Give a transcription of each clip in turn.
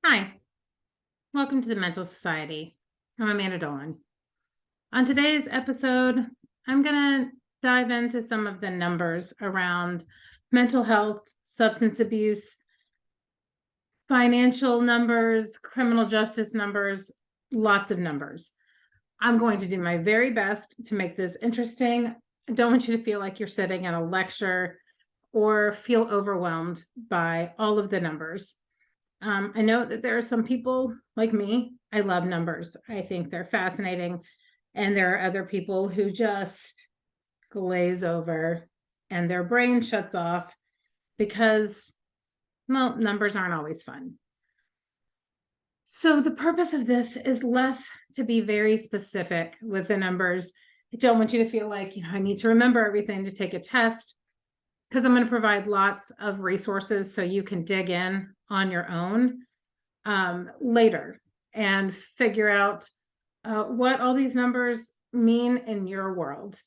Hi, welcome to the Mental Society. I'm Amanda Dolan. On today's episode, I'm going to dive into some of the numbers around mental health, substance abuse, financial numbers, criminal justice numbers, lots of numbers. I'm going to do my very best to make this interesting. I don't want you to feel like you're sitting in a lecture or feel overwhelmed by all of the numbers. I know that there are some people like me. I love numbers. I think they're fascinating. And there are other people who just glaze over and their brain shuts off because, well, numbers aren't always fun. So the purpose of this is less to be very specific with the numbers. I don't want you to feel like, I need to remember everything to take a test, because I'm going to provide lots of resources so you can dig in on your own later and figure out what all these numbers mean in your world.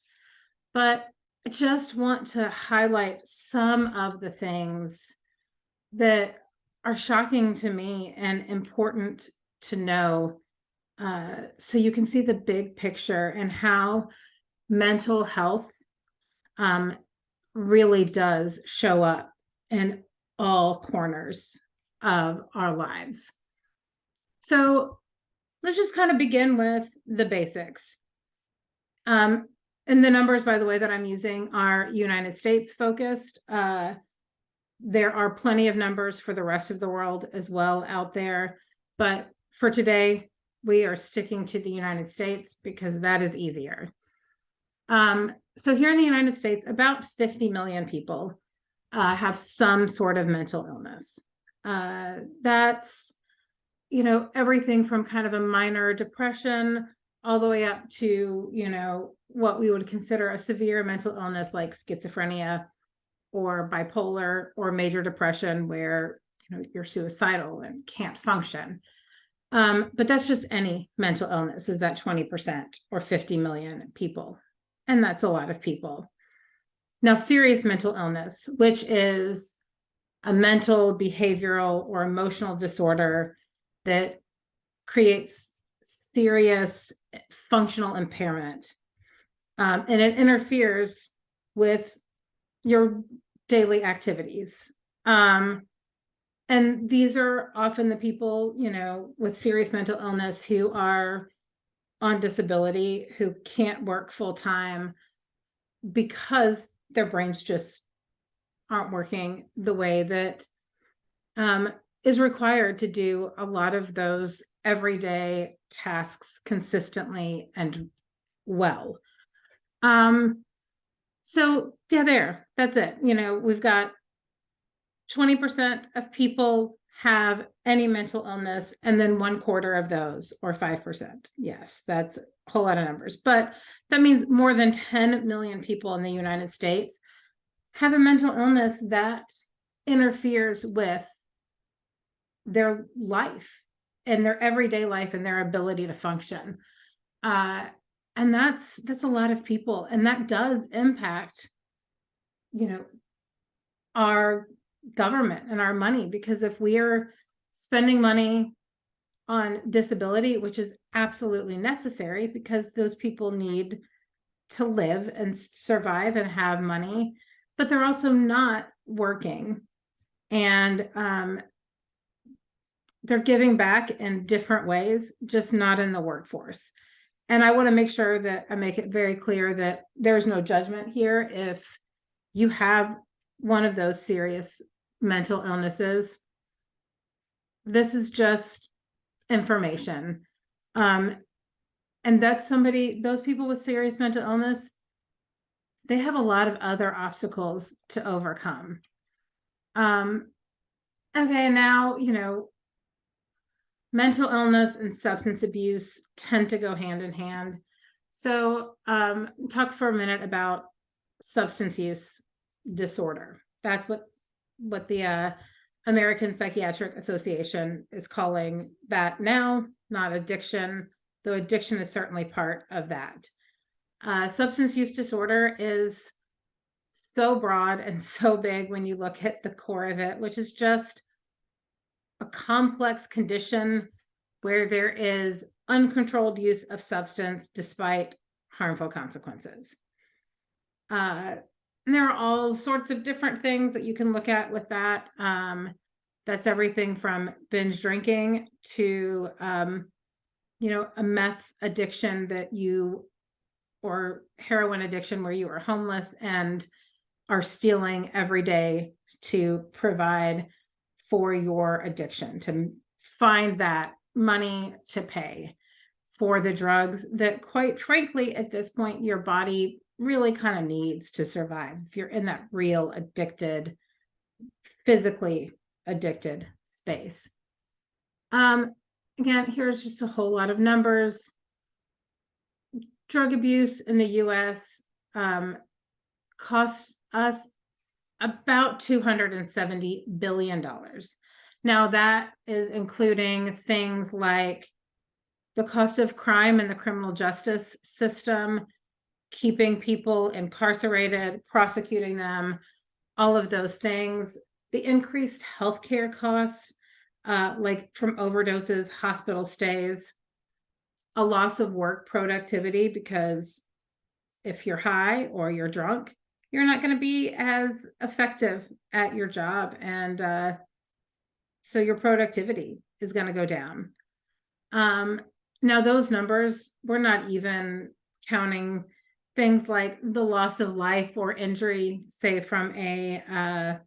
But I just want to highlight some of the things that are shocking to me and important to know, so you can see the big picture and how mental health really does show up in all corners of our lives. So let's just kind of begin with the basics. And the numbers, by the way, that I'm using are United States focused. There are plenty of numbers for the rest of the world as well out there. But for today, we are sticking to the United States because that is easier. So here in the United States, about 50 million people have some sort of mental illness. That's, everything from kind of a minor depression all the way up to, what we would consider a severe mental illness like schizophrenia or bipolar or major depression where, you're suicidal and can't function. But that's just any mental illness, is that 20% or 50 million people. And that's a lot of people. Now, serious mental illness, which is a mental, behavioral, or emotional disorder that creates serious functional impairment. And it interferes with your daily activities. And these are often the people, with serious mental illness who are on disability, who can't work full time because their brains just aren't working the way that is required to do a lot of those everyday tasks consistently and well. So yeah, that's it. We've got 20% of people have any mental illness, and then 1/4 of those, or 5%. Yes, that's a whole lot of numbers, but that means more than 10 million people in the United States have a mental illness that interferes with their life and their everyday life and their ability to function. And that's a lot of people, and that does impact, our government and our money, because if we are spending money on disability, which is absolutely necessary because those people need to live and survive and have money, but they're also not working, and they're giving back in different ways, just not in the workforce. And I want to make sure that I make it very clear that there's no judgment here. If you have one of those serious mental illnesses, this is just information. And those people with serious mental illness, they have a lot of other obstacles to overcome. Okay, now, mental illness and substance abuse tend to go hand in hand. So talk for a minute about substance use disorder. That's what the American Psychiatric Association is calling that now, not addiction, though addiction is certainly part of that. Substance use disorder is so broad and so big when you look at the core of it, which is just a complex condition where there is uncontrolled use of substance despite harmful consequences. And there are all sorts of different things that you can look at with that. That's everything from binge drinking to, a meth addiction or heroin addiction where you are homeless and are stealing every day to provide for your addiction, to find that money to pay for the drugs that, quite frankly, at this point, your body really kind of needs to survive. If you're in that real addicted, physically addicted space. Again, here's just a whole lot of numbers. Drug abuse in the US costs us about $270 billion. Now, that is including things like the cost of crime in the criminal justice system, keeping people incarcerated, prosecuting them, all of those things. The increased healthcare costs, like from overdoses, hospital stays, a loss of work productivity, because if you're high or you're drunk, you're not going to be as effective at your job. And so your productivity is going to go down. Now, those numbers, we're not even counting things like the loss of life or injury, say, from a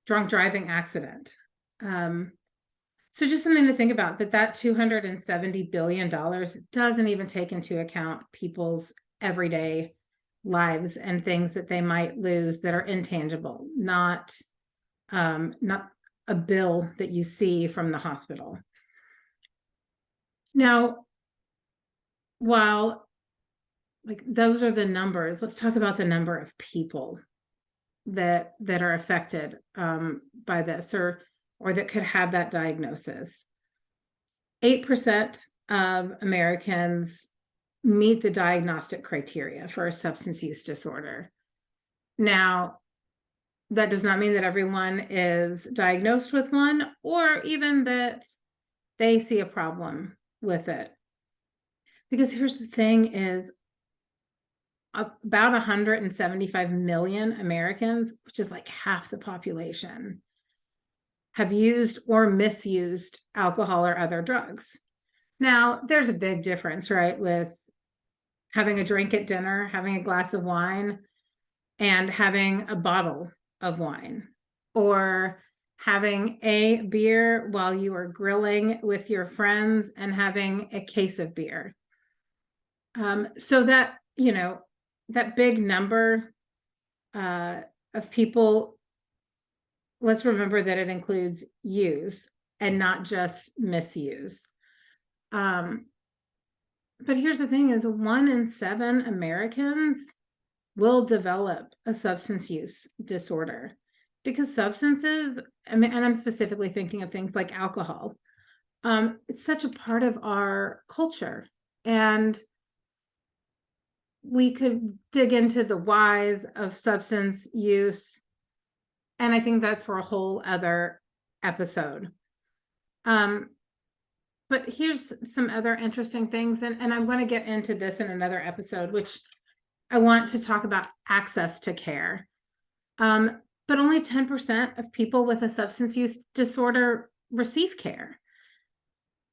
drunk driving accident. So just something to think about, that $270 billion doesn't even take into account people's everyday lives and things that they might lose that are intangible, not a bill that you see from the hospital. Now, while those are the numbers, let's talk about the number of people that are affected by this or that could have that diagnosis. 8% of Americans meet the diagnostic criteria for a substance use disorder. Now, that does not mean that everyone is diagnosed with one, or even that they see a problem with it. Because here's the thing is, about 175 million Americans, which is like half the population, have used or misused alcohol or other drugs. Now, there's a big difference, right, with having a drink at dinner, having a glass of wine, and having a bottle of wine, or having a beer while you are grilling with your friends and having a case of beer. So that, that big number of people, let's remember that it includes use and not just misuse. But here's the thing is 1 in 7 Americans will develop a substance use disorder, because substances, and I'm specifically thinking of things like alcohol. It's such a part of our culture, and we could dig into the whys of substance use, and I think that's for a whole other episode. But here's some other interesting things, and I'm going to get into this in another episode, which I want to talk about access to care. But only 10% of people with a substance use disorder receive care.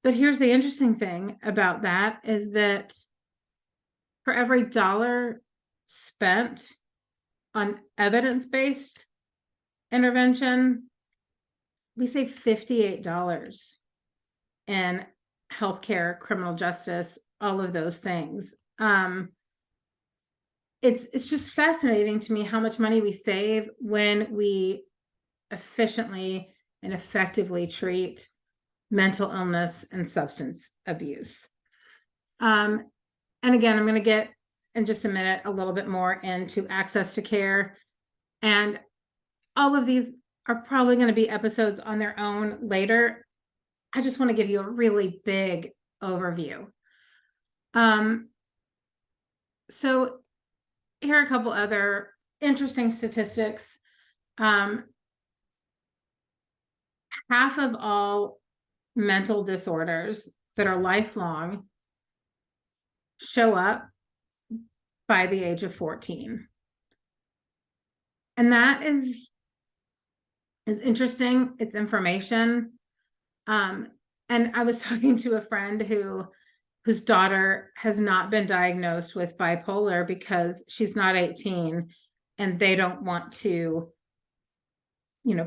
But here's the interesting thing about that is that for every dollar spent on evidence-based intervention, we save $58 in healthcare, criminal justice, all of those things. It's just fascinating to me how much money we save when we efficiently and effectively treat mental illness and substance abuse. And again, I'm going to get in just a minute a little bit more into access to care. And all of these are probably going to be episodes on their own later. I just want to give you a really big overview. So here are a couple other interesting statistics. Half half of all mental disorders that are lifelong show up by the age of 14. And that is interesting. It's information. And I was talking to a friend whose daughter has not been diagnosed with bipolar because she's not 18 and they don't want to,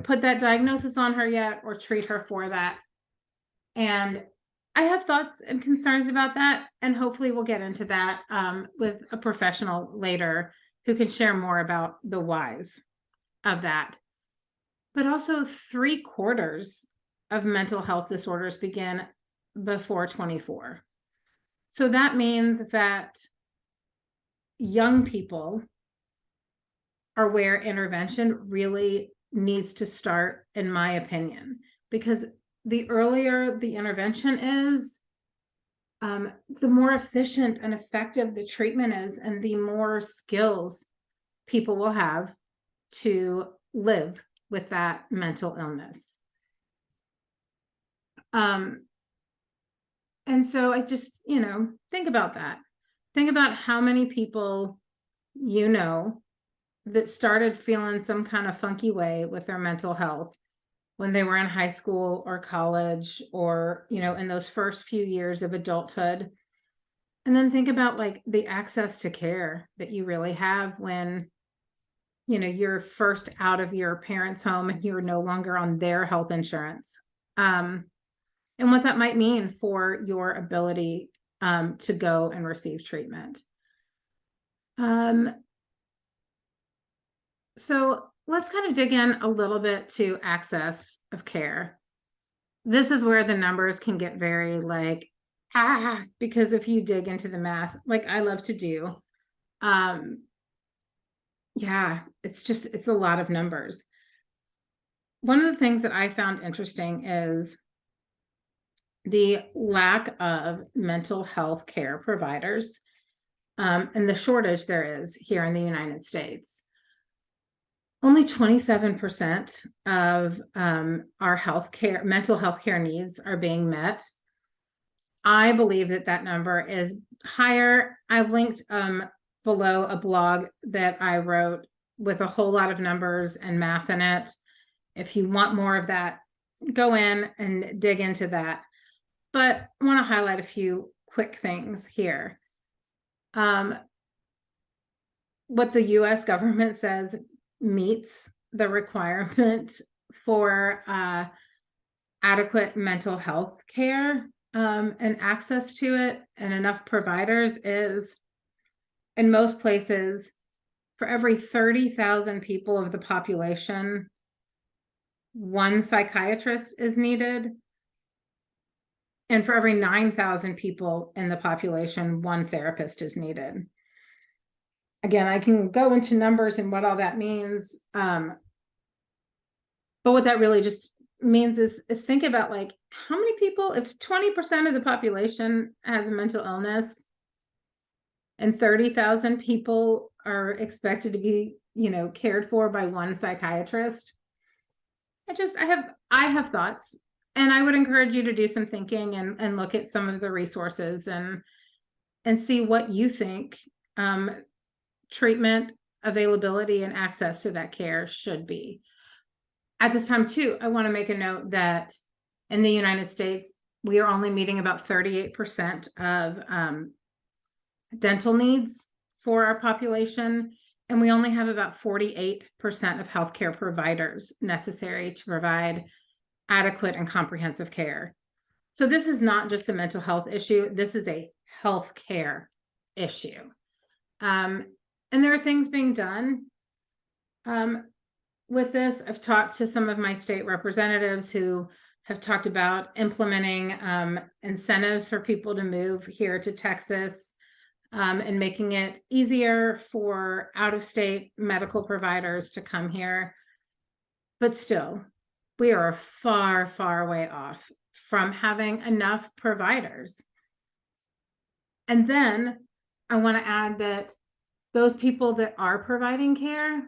put that diagnosis on her yet or treat her for that. And I have thoughts and concerns about that. And hopefully we'll get into that with a professional later who can share more about the whys of that. But also 3/4 of mental health disorders begin before 24. So that means that young people are where intervention really needs to start, in my opinion, because the earlier the intervention is, the more efficient and effective the treatment is, and the more skills people will have to live with that mental illness. And so I just, think about that. Think about how many people that started feeling some kind of funky way with their mental health when they were in high school or college or, in those first few years of adulthood. And then think about like the access to care that you really have when, you're first out of your parents' home and you're no longer on their health insurance. And what that might mean for your ability to go and receive treatment. So let's kind of dig in a little bit to access of care. This is where the numbers can get very because if you dig into the math, like I love to do, it's a lot of numbers. One of the things that I found interesting is the lack of mental health care providers and the shortage there is here in the United States. Only 27% of our mental health care needs are being met. I believe that number is higher. I've linked below a blog that I wrote with a whole lot of numbers and math in it. If you want more of that, go in and dig into that. But I want to highlight a few quick things here. What the US government says meets the requirement for adequate mental health care and access to it and enough providers is, in most places, for every 30,000 people of the population, one psychiatrist is needed. And for every 9,000 people in the population, one therapist is needed. Again, I can go into numbers and what all that means. But what that really just means is think about how many people, if 20% of the population has a mental illness and 30,000 people are expected to be, cared for by one psychiatrist. I have thoughts. And I would encourage you to do some thinking and look at some of the resources and see what you think treatment availability and access to that care should be. At this time, too, I want to make a note that in the United States, we are only meeting about 38% of dental needs for our population, and we only have about 48% of healthcare providers necessary to provide adequate and comprehensive care. So this is not just a mental health issue. This is a healthcare issue. And there are things being done with this. I've talked to some of my state representatives who have talked about implementing incentives for people to move here to Texas and making it easier for out-of-state medical providers to come here. But still, we are far, far way off from having enough providers. And then I want to add that those people that are providing care,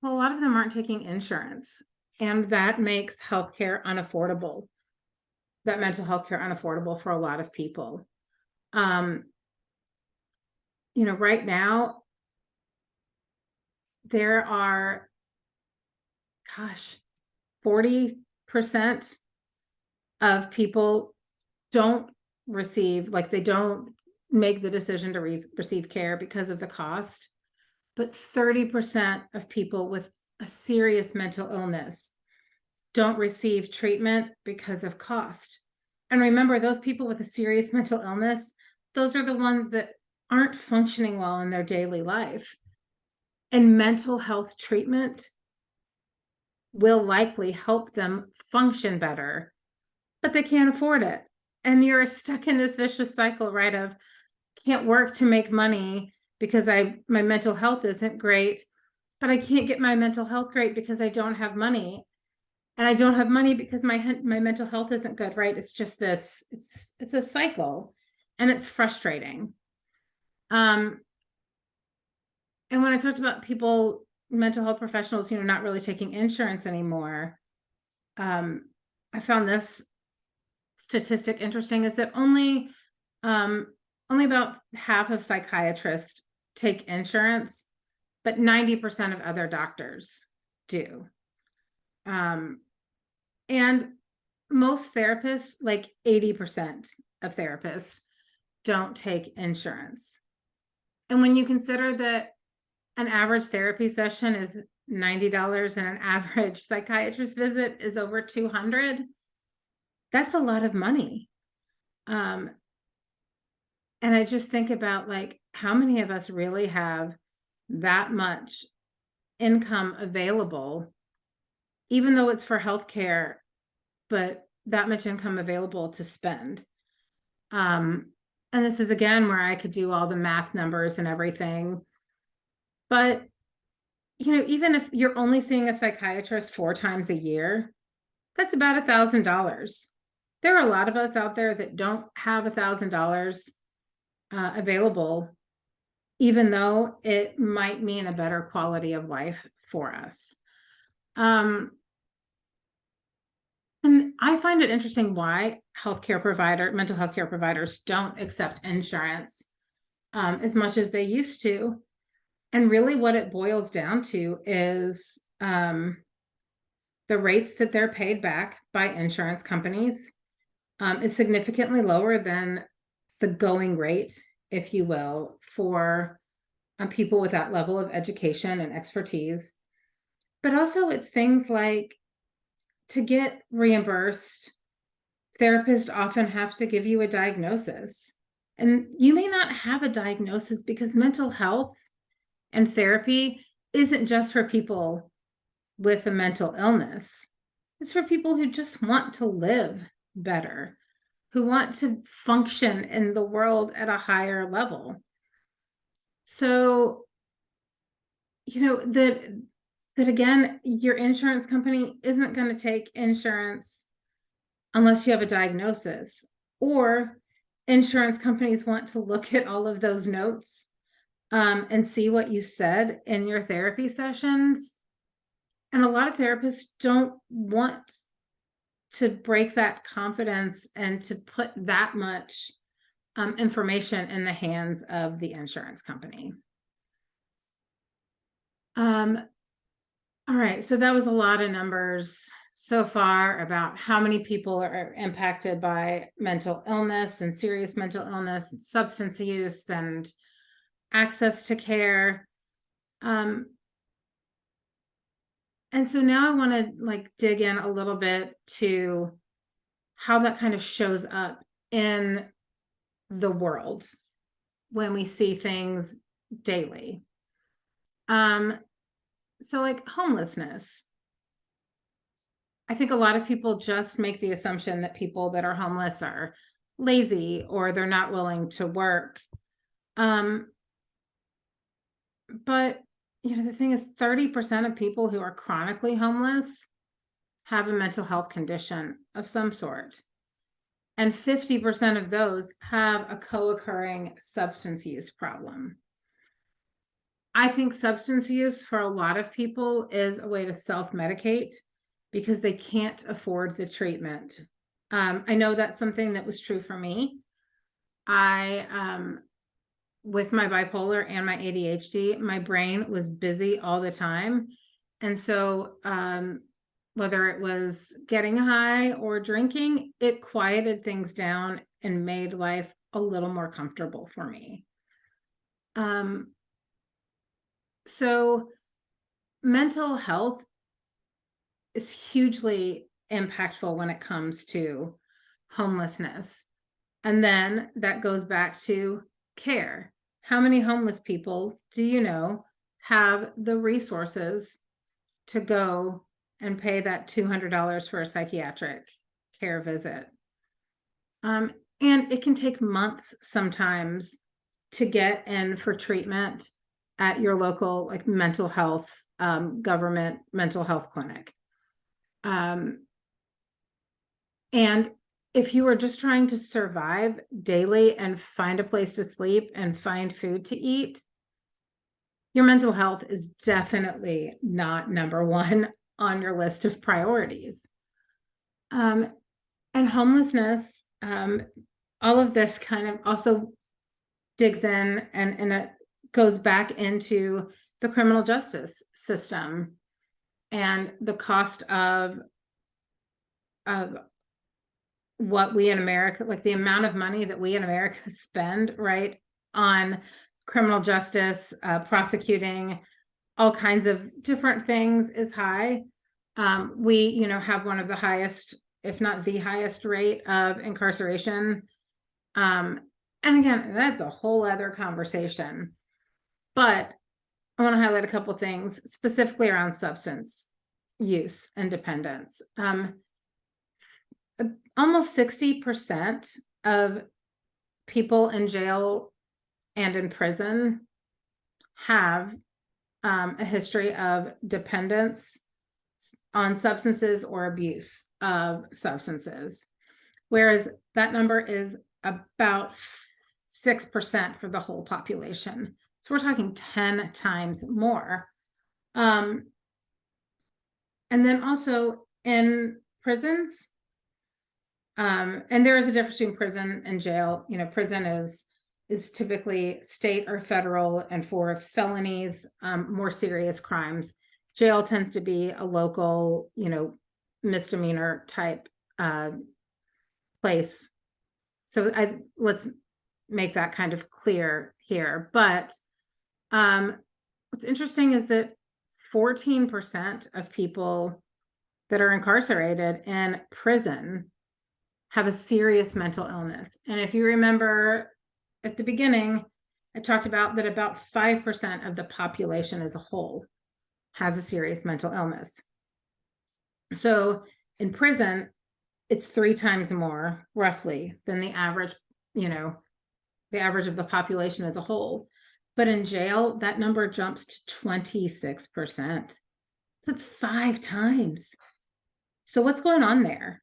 well, a lot of them aren't taking insurance. And that makes healthcare unaffordable, that mental health care unaffordable for a lot of people. Um, right now, there are, gosh, 40% of people don't receive, like, they don't make the decision to receive care because of the cost, but 30% of people with a serious mental illness don't receive treatment because of cost. And remember, those people with a serious mental illness, those are the ones that aren't functioning well in their daily life. And mental health treatment will likely help them function better, but they can't afford it. And you're stuck in this vicious cycle, right? Of can't work to make money because my mental health isn't great, but I can't get my mental health great because I don't have money. And I don't have money because my mental health isn't good, right? It's just this, it's a cycle, and it's frustrating. Um, and when I talked about people, mental health professionals, not really taking insurance anymore, I found this statistic interesting, is that only about half of psychiatrists take insurance, but 90% of other doctors do. And most therapists, like 80% of therapists, don't take insurance. And when you consider that an average therapy session is $90 and an average psychiatrist visit is over $200, that's a lot of money. And I just think about, like, how many of us really have that much income available, even though it's for healthcare, but that much income available to spend. And this is again where I could do all the math numbers and everything. But, even if you're only seeing a psychiatrist 4 times a year, that's about $1,000. There are a lot of us out there that don't have $1,000 available, even though it might mean a better quality of life for us. And I find it interesting why mental health care providers don't accept insurance as much as they used to. And really what it boils down to is the rates that they're paid back by insurance companies is significantly lower than the going rate, if you will, for people with that level of education and expertise. But also it's things like, to get reimbursed, therapists often have to give you a diagnosis. And you may not have a diagnosis because mental health and therapy isn't just for people with a mental illness. It's for people who just want to live better, who want to function in the world at a higher level. So, that again, your insurance company isn't going to take insurance unless you have a diagnosis, or insurance companies want to look at all of those notes and see what you said in your therapy sessions. And a lot of therapists don't want to break that confidence and to put that much information in the hands of the insurance company. All right, so that was a lot of numbers so far about how many people are impacted by mental illness and serious mental illness and substance use and access to care. And so now I want to dig in a little bit to how that kind of shows up in the world when we see things daily. So homelessness. I think a lot of people just make the assumption that people that are homeless are lazy or they're not willing to work. But the thing is, 30% of people who are chronically homeless have a mental health condition of some sort. And 50% of those have a co-occurring substance use problem. I think substance use for a lot of people is a way to self-medicate because they can't afford the treatment. I know that's something that was true for me. With my bipolar and my ADHD, my brain was busy all the time. And so, whether it was getting high or drinking, it quieted things down and made life a little more comfortable for me. So mental health is hugely impactful when it comes to homelessness. And then that goes back to care. How many homeless people do you know have the resources to go and pay that $200 for a psychiatric care visit? And it can take months sometimes to get in for treatment at your local like mental health government mental health clinic. And if you are just trying to survive daily and find a place to sleep and find food to eat, your mental health is definitely not number one on your list of priorities. And homelessness, all of this kind of also digs in and it goes back into the criminal justice system and the cost of what we in America, like the amount of money that we in America spend, right, on criminal justice, prosecuting all kinds of different things is high. We, have one of the highest, if not the highest rate of incarceration. And again, that's a whole other conversation. But I want to highlight a couple things specifically around substance use and dependence. Almost 60% of people in jail and in prison have a history of dependence on substances or abuse of substances, whereas that number is about 6% for the whole population. So we're talking 10 times more. And then also in prisons, and there is a difference between prison and jail. Prison is typically state or federal, and for felonies, more serious crimes. Jail tends to be a local, misdemeanor type place. So let's make that kind of clear here. But what's interesting is that 14% of people that are incarcerated in prison have a serious mental illness. And if you remember at the beginning, I talked about that about 5% of the population as a whole has a serious mental illness. So in prison, it's 3 times more roughly than the average, the average of the population as a whole. But in jail, that number jumps to 26%. So it's 5 times. So what's going on there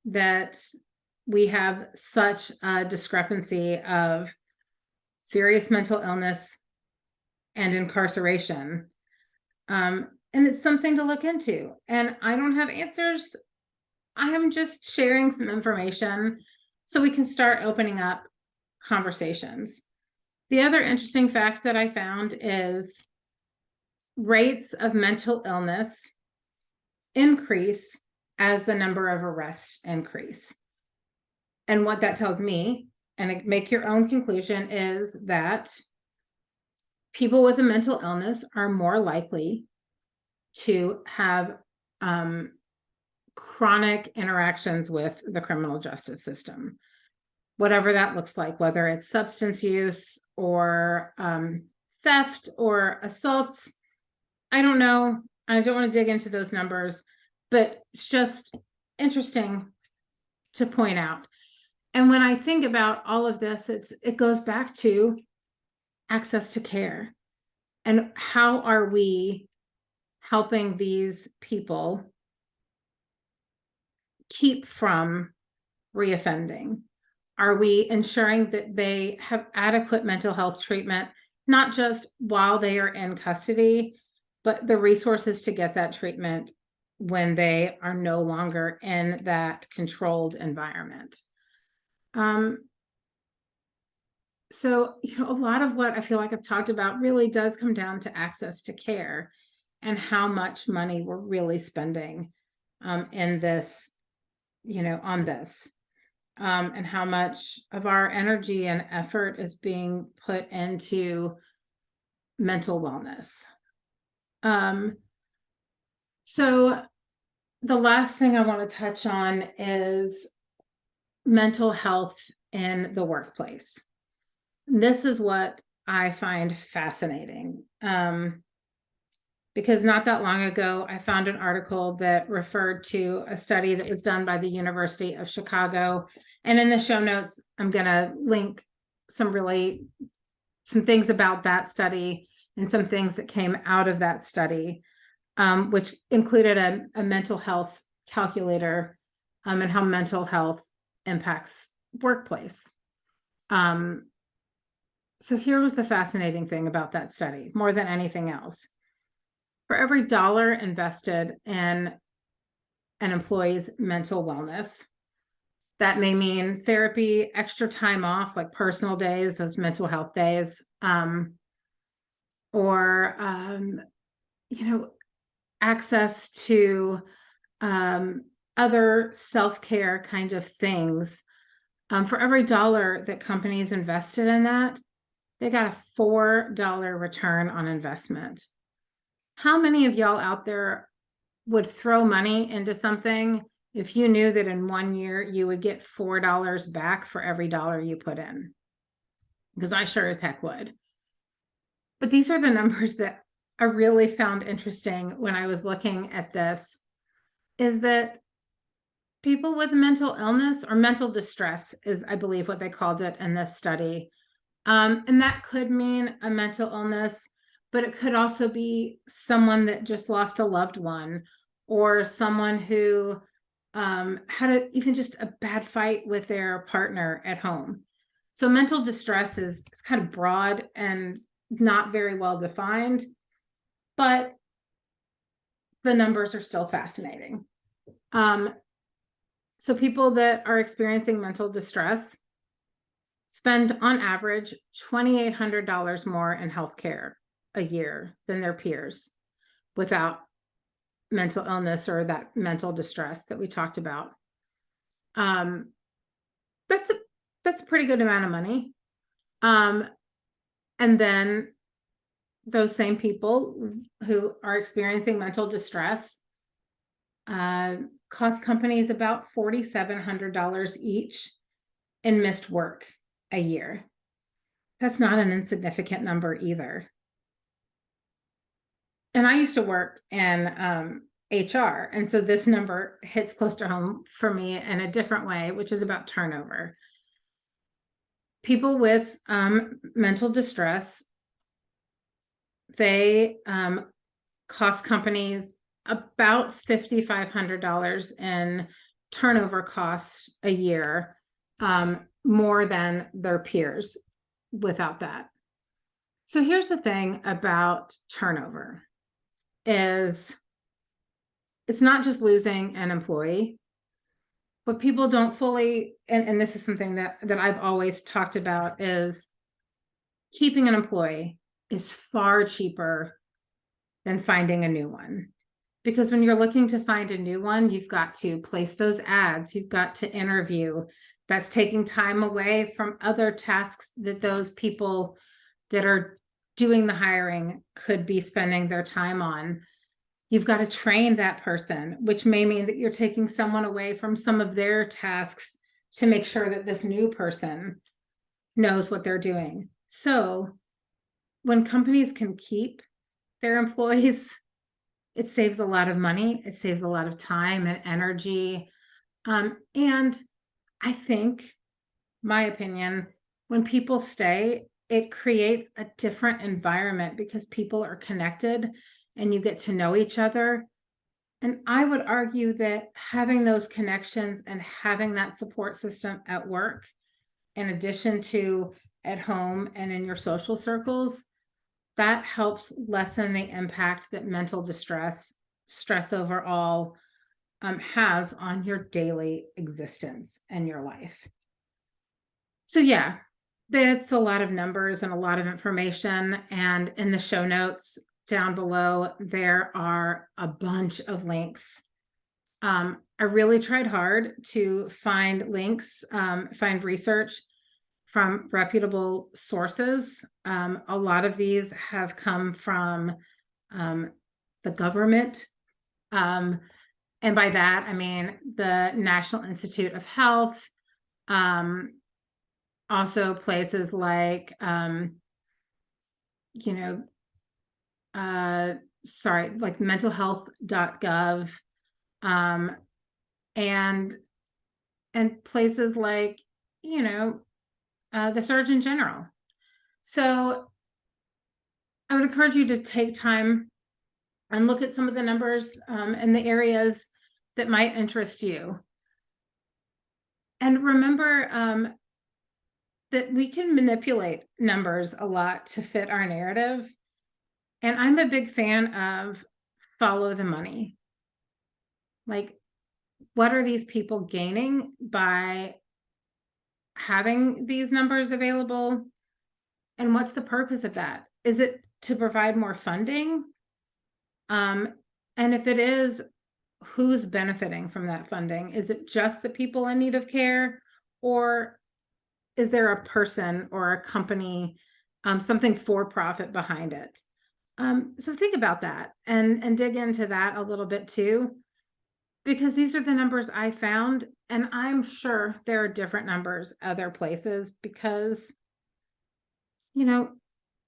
that we have such a discrepancy of serious mental illness and incarceration? And it's something to look into. And I don't have answers. I'm just sharing some information so we can start opening up conversations. The other interesting fact that I found is rates of mental illness increase as the number of arrests increase. And what that tells me, and make your own conclusion, is that people with a mental illness are more likely to have chronic interactions with the criminal justice system, whatever that looks like, whether it's substance use or theft or assaults. I don't know. I don't want to dig into those numbers, but it's just interesting to point out. And when I think about all of this, it goes back to access to care. And how are we helping these people keep from reoffending? Are we ensuring that they have adequate mental health treatment, not just while they are in custody, but the resources to get that treatment when they are no longer in that controlled environment. So, a lot of what I feel like I've talked about really does come down to access to care and how much money we're really spending in this, on this, and how much of our energy and effort is being put into mental wellness. So the last thing I want to touch on is mental health in the workplace. This is what I find fascinating. Because not that long ago, I found an article that referred to a study that was done by the University of Chicago. And in the show notes, I'm going to link some things about that study and some things that came out of that study, which included a mental health calculator, and how mental health impacts workplace. So here was the fascinating thing about that study, more than anything else. For every dollar invested in an employee's mental wellness, that may mean therapy, extra time off, like personal days, those mental health days, or access to other self-care kind of things. For every dollar that companies invested in that, they got a $4 return on investment. How many of y'all out there would throw money into something if you knew that in 1 year you would get $4 back for every dollar you put in? Because I sure as heck would. But these are the numbers that I really found interesting when I was looking at this, is that people with mental illness or mental distress is, I believe, what they called it in this study. And that could mean a mental illness, but it could also be someone that just lost a loved one, or someone who had even just a bad fight with their partner at home. So mental distress is kind of broad and not very well defined, but the numbers are still fascinating. So people that are experiencing mental distress spend on average $2,800 more in healthcare a year than their peers without mental illness or that mental distress that we talked about. That's a pretty good amount of money. And then those same people who are experiencing mental distress cost companies about $4,700 each in missed work a year. That's not an insignificant number either. And I used to work in HR. And so this number hits close to home for me in a different way, which is about turnover. People with mental distress, they cost companies about $5,500 in turnover costs a year, more than their peers without that. So here's the thing about turnover, is it's not just losing an employee, but people don't fully, and this is something that I've always talked about, is keeping an employee is far cheaper than finding a new one. Because when you're looking to find a new one, you've got to place those ads, you've got to interview. That's taking time away from other tasks that those people that are doing the hiring could be spending their time on. You've got to train that person, which may mean that you're taking someone away from some of their tasks to make sure that this new person knows what they're doing. So when companies can keep their employees, it saves a lot of money. It saves a lot of time and energy. And I think, my opinion, when people stay, it creates a different environment because people are connected and you get to know each other. And I would argue that having those connections and having that support system at work, in addition to at home and in your social circles, that helps lessen the impact that mental distress stress overall has on your daily existence and your life. So, yeah, that's a lot of numbers and a lot of information. And in the show notes down below, there are a bunch of links. I really tried hard to find links, find research from reputable sources. A lot of these have come from the government. And by that, I mean the National Institute of Health, also places like, you know, like mentalhealth.gov, um, and places like, the Surgeon General. So I would encourage you to take time and look at some of the numbers in the areas that might interest you. And remember that we can manipulate numbers a lot to fit our narrative. And I'm a big fan of follow the money. Like, what are these people gaining by having these numbers available? And what's the purpose of that? Is it to provide more funding? And if it is, who's benefiting from that funding? Is it just the people in need of care? Or is there a person or a company, something for profit behind it? So think about that and dig into that a little bit too, because these are the numbers I found, and I'm sure there are different numbers other places because,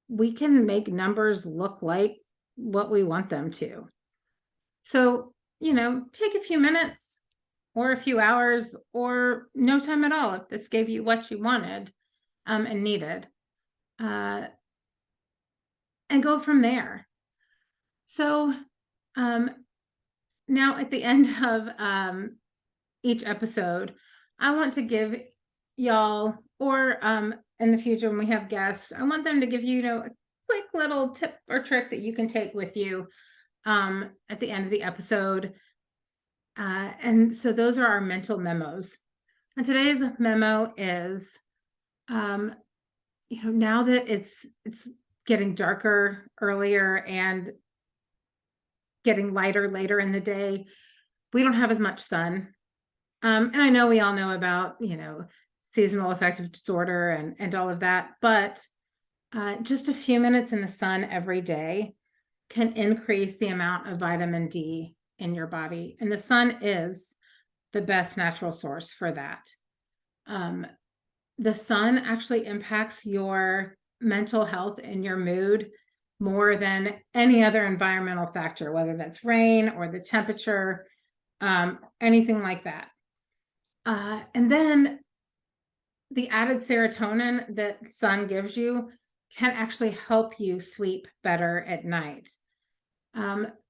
we can make numbers look like what we want them to. So, take a few minutes or a few hours or no time at all if this gave you what you wanted and needed, and go from there. So, now at the end of each episode, I want to give y'all, or in the future when we have guests, I want them to give you, a quick little tip or trick that you can take with you at the end of the episode. And so those are our mental memos. And today's memo is, now that it's getting darker earlier and getting lighter later in the day, we don't have as much sun. And I know we all know about, seasonal affective disorder and all of that, but just a few minutes in the sun every day can increase the amount of vitamin D in your body. And the sun is the best natural source for that. The sun actually impacts your mental health and your mood more than any other environmental factor, whether that's rain or the temperature, anything like that. And then the added serotonin that sun gives you can actually help you sleep better at night.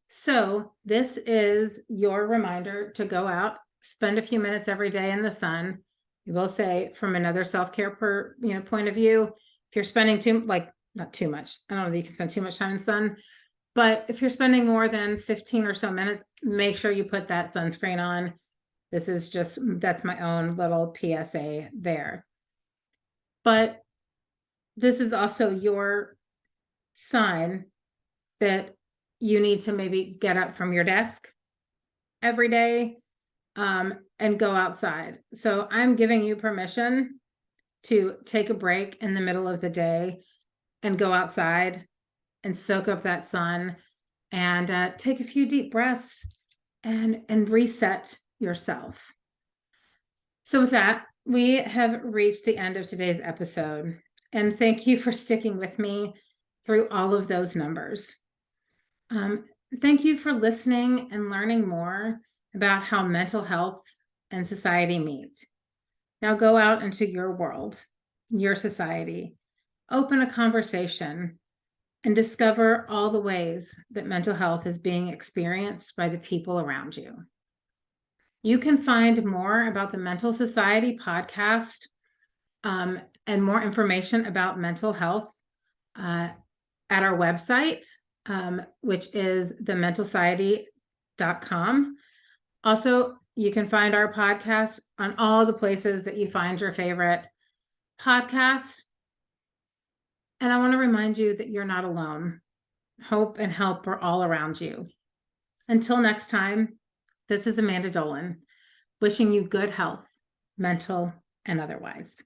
So this is your reminder to go out, spend a few minutes every day in the sun. You will say, from another self-care point of view, if you're spending not too much, I don't know that you can spend too much time in the sun, but if you're spending more than 15 or so minutes, make sure you put that sunscreen on. That's my own little PSA there. But this is also your sign that you need to maybe get up from your desk every day and go outside. So I'm giving you permission to take a break in the middle of the day and go outside and soak up that sun and take a few deep breaths and reset yourself. So with that, we have reached the end of today's episode. And thank you for sticking with me through all of those numbers. Thank you for listening and learning more about how mental health and society meet. Now go out into your world, your society, open a conversation, and discover all the ways that mental health is being experienced by the people around you. You can find more about the Mental Society podcast and more information about mental health at our website, which is the Mental Society mentalmorsel.com. Also, you can find our podcast on all the places that you find your favorite podcast. And I want to remind you that you're not alone. Hope and help are all around you. Until next time, this is Amanda Dolan, wishing you good health, mental and otherwise.